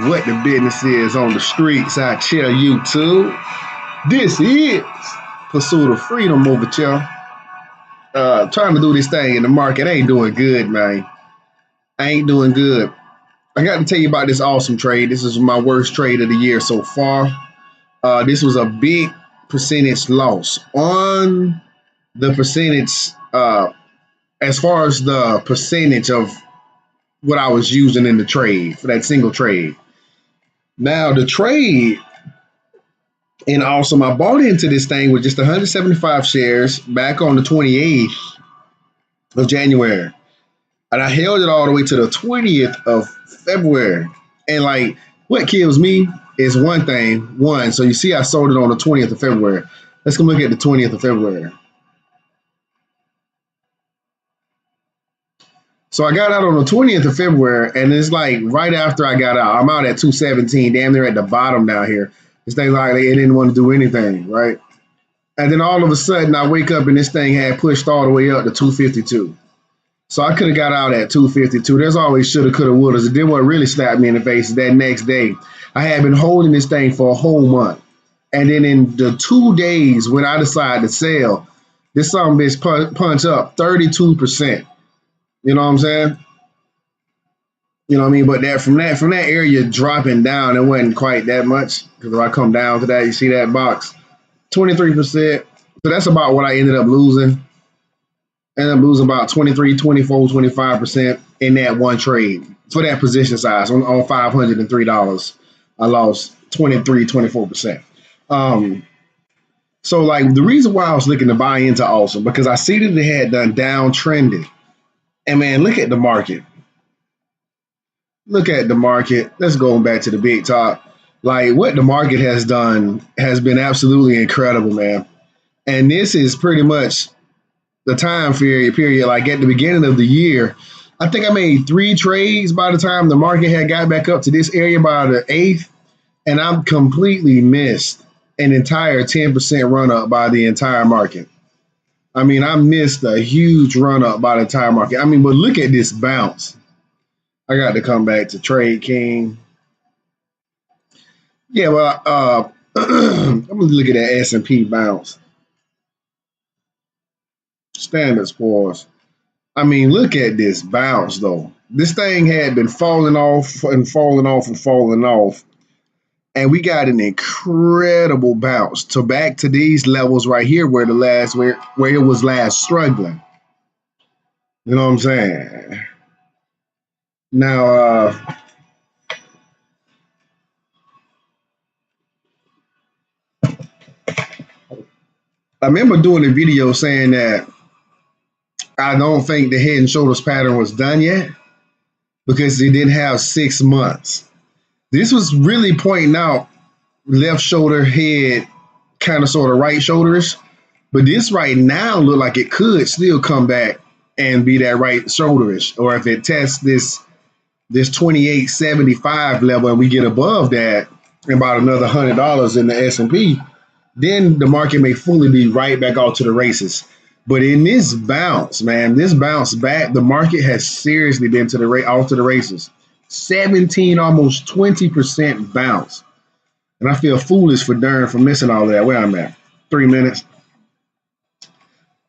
What the business is on the streets out here, YouTube. This is Pursuit of Freedom over here. Trying to do this thing in the market. I ain't doing good, man. I ain't doing good. I got to tell you about this awesome trade. This is my worst trade of the year so far. This was a big percentage loss on the percentage, as far as the percentage of what I was using in the trade for that single trade. Now the trade in Awesome, I bought into this thing with just 175 shares back on the 28th of January. And I held it all the way to the 20th of February. And like what kills me is one thing. So you see I sold it on the 20th of February. Let's go look at the 20th of February. So I got out on the 20th of February, and it's like right after I got out, I'm out at 217, damn near at the bottom down here. This thing like they didn't want to do anything, right? And then all of a sudden I wake up and this thing had pushed all the way up to 252. So I could have got out at 252. There's always shoulda, coulda, wouldas. And then what really slapped me in the face is that next day, I had been holding this thing for a whole month. And then in the 2 days when I decided to sell, this son bitch punch up 32%. You know what I'm saying? You know what I mean? But that from that area dropping down, it wasn't quite that much. Because if I come down to that, you see that box, 23%. So that's about what I ended up losing. Ended up losing about 23, 24, 25% in that one trade for that position size on $503. I lost 23, 24%. So like the reason why I was looking to buy into Awesome, because I see that it had done downtrended. And man, look at the market. Look at the market. Let's go back to the big top. Like what the market has done has been absolutely incredible, man. And this is pretty much the time period. Like at the beginning of the year, I think I made 3 trades by the time the market had got back up to this area by the 8th. And I'm completely missed an entire 10% run up by the entire market. I mean, I missed a huge run up by the entire market. I mean, but look at this bounce. I got to come back to Trade King. Yeah, well, I'm going to look at that S&P bounce. Standards pause. I mean, look at this bounce, though. This thing had been falling off and falling off and falling off. And we got an incredible bounce to back to these levels right here where it was last struggling. You know what I'm saying? Now, I remember doing a video saying that I don't think the head and shoulders pattern was done yet because it didn't have 6 months. This was really pointing out left shoulder, head, kind of sort of right shoulderish. But this right now look like it could still come back and be that right shoulderish. Or if it tests this 2875 level and we get above that and about another $100 in the S&P, then the market may fully be right back out to the races. But in this bounce, man, this bounce back, the market has seriously been out to the races. 17, almost 20% bounce. And I feel foolish for missing all of that. Where I'm at, 3 minutes.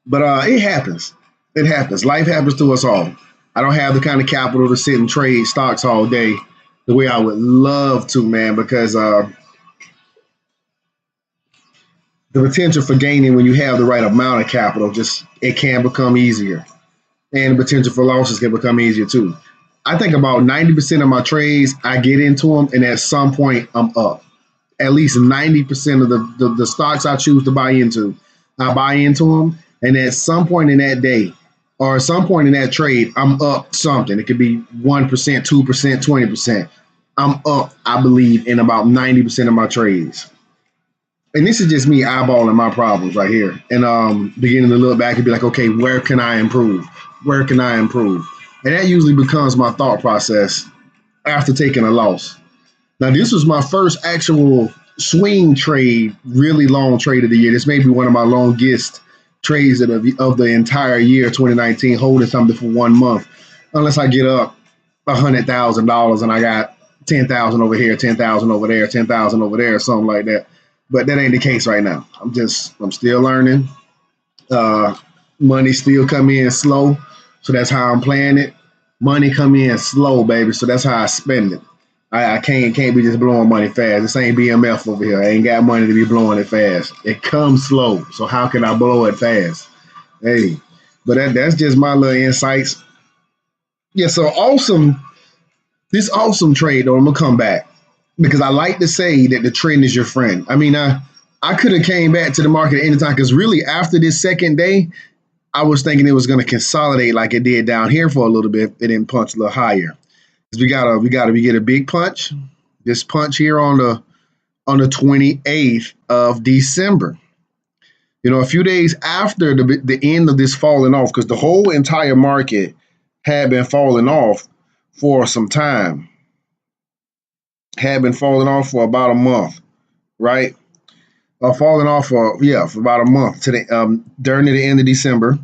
But it happens. It happens. Life happens to us all. I don't have the kind of capital to sit and trade stocks all day the way I would love to, man, because the potential for gaining when you have the right amount of capital, it can become easier. And the potential for losses can become easier too. I think about 90% of my trades, I get into them, and at some point I'm up. At least 90% of the stocks I choose to buy into, I buy into them, and at some point in that day or at some point in that trade, I'm up something. It could be 1%, 2%, 20%. I'm up, I believe, in about 90% of my trades. And this is just me eyeballing my problems right here and beginning to look back and be like, okay, where can I improve? Where can I improve? And that usually becomes my thought process after taking a loss. Now, this was my first actual swing trade, really long trade of the year. This may be one of my longest trades of the entire year, 2019, holding something for 1 month, unless I get up $100,000 and I got 10,000 over here, 10,000 over there, 10,000 over there, something like that. But that ain't the case right now. I'm still learning. Money still come in slow, so that's how I'm playing it. Money come in slow, baby, so that's how I spend it. I can't be just blowing money fast. This ain't BMF over here. I ain't got money to be blowing it fast. It comes slow, so how can I blow it fast? Hey, but that's just my little insights. Yeah, so awesome. This awesome trade, though, I'm gonna come back because I like to say that the trend is your friend. I mean, I could have came back to the market at any time because really after this second day, I was thinking it was going to consolidate like it did down here for a little bit and then punch a little higher. We get a big punch. This punch here on the 28th of December. You know, a few days after the end of this falling off, because the whole entire market had been falling off for some time. Had been falling off for about a month, right? Falling off for about a month to during the end of December.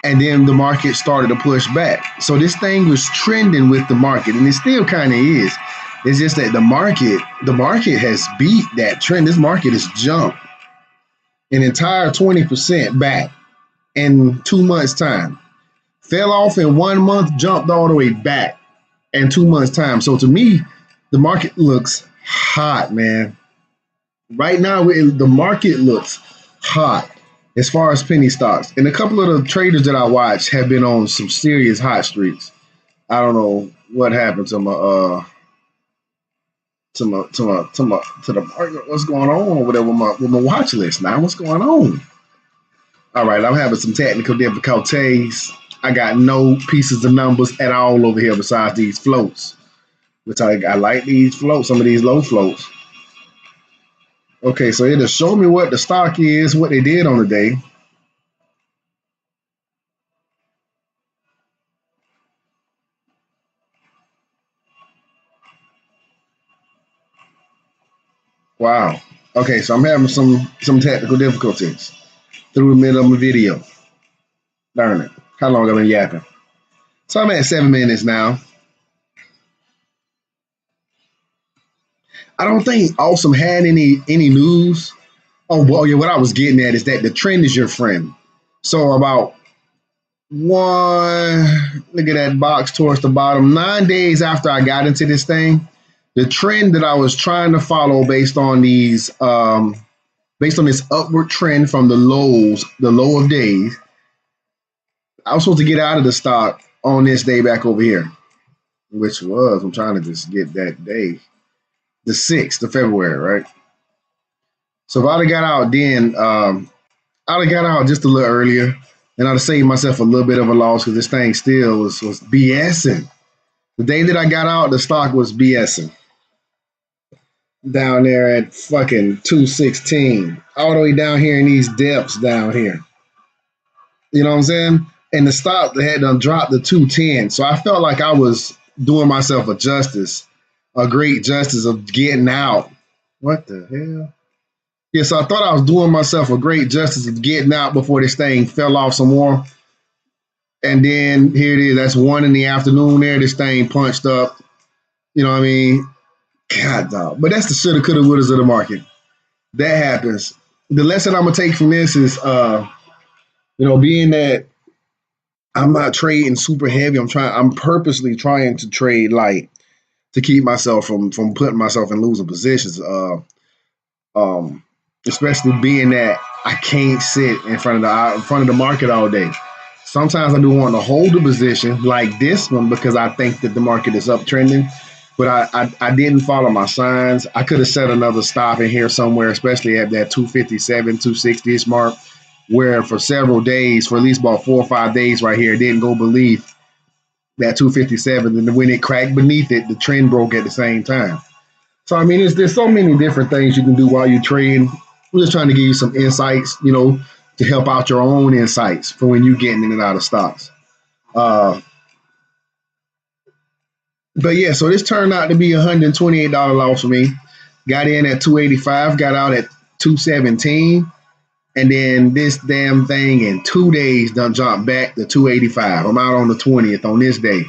And then the market started to push back. So this thing was trending with the market, and it still kind of is. It's just that the market has beat that trend. This market has jumped an entire 20% back in 2 months' time. Fell off in 1 month, jumped all the way back in 2 months' time. So to me, the market looks hot, man. Right now, the market looks hot as far as penny stocks. And a couple of the traders that I watch have been on some serious hot streaks. I don't know what happened to the market. What's going on over there with my watch list now? What's going on? All right, I'm having some technical difficulties. I got no pieces of numbers at all over here besides these floats, which I like these floats, some of these low floats. Okay, so it'll show me what the stock is, what they did on the day. Wow. Okay, so I'm having some technical difficulties through the middle of my video. Darn it. How long have I been yapping? So I'm at 7 minutes now. I don't think Awesome had any news. Oh, well, yeah, what I was getting at is that the trend is your friend. So about look at that box towards the bottom, 9 days after I got into this thing, the trend that I was trying to follow based on these, based on this upward trend from the low of days, I was supposed to get out of the stock on this day back over here, which was, I'm trying to just get that day, the 6th of February, right? So if I'd have got out then, I'd have got out just a little earlier, and I'd have saved myself a little bit of a loss because this thing still was BSing. The day that I got out, the stock was BSing. Down there at fucking 216, all the way down here in these depths down here. You know what I'm saying? And the stock had done dropped to 210. So I felt like I was doing myself a great justice of getting out. What the hell? Yeah, so I thought I was doing myself a great justice of getting out before this thing fell off some more. And then here it is. That's 1 in the afternoon there. This thing punched up. You know what I mean? God, dog. But that's the shoulda, coulda, wouldas of the market. That happens. The lesson I'm going to take from this is, being that I'm not trading super heavy, I'm purposely trying to trade light to keep myself from putting myself in losing positions. Especially being that I can't sit in front of the market all day. Sometimes I do want to hold a position like this one because I think that the market is uptrending, but I didn't follow my signs. I could have set another stop in here somewhere, especially at that 257, 260-ish mark, where for several days, for at least about 4 or 5 days right here, it didn't go beneath that 257. And when it cracked beneath it, the trend broke at the same time. So, I mean, there's so many different things you can do while you're trading. I'm just trying to give you some insights, to help out your own insights for when you're getting in and out of stocks. But yeah, so this turned out to be $128 loss for me. Got in at 285, got out at 217. And then this damn thing in 2 days done jumped back to 285. I'm out on the 20th on this day.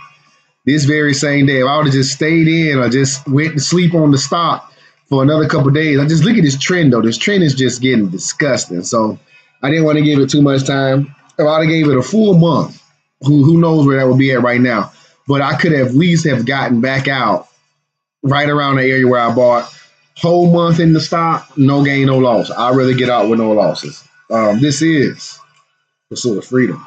This very same day, if I would have just stayed in or just went to sleep on the stock for another couple of days, I just look at this trend though. This trend is just getting disgusting. So I didn't want to give it too much time. If I'd have gave it a full month, who knows where that would be at right now. But I could have at least have gotten back out right around the area where I bought. Whole month in the stock, no gain, no loss. I'd rather get out with no losses. This is Pursuit of Freedom.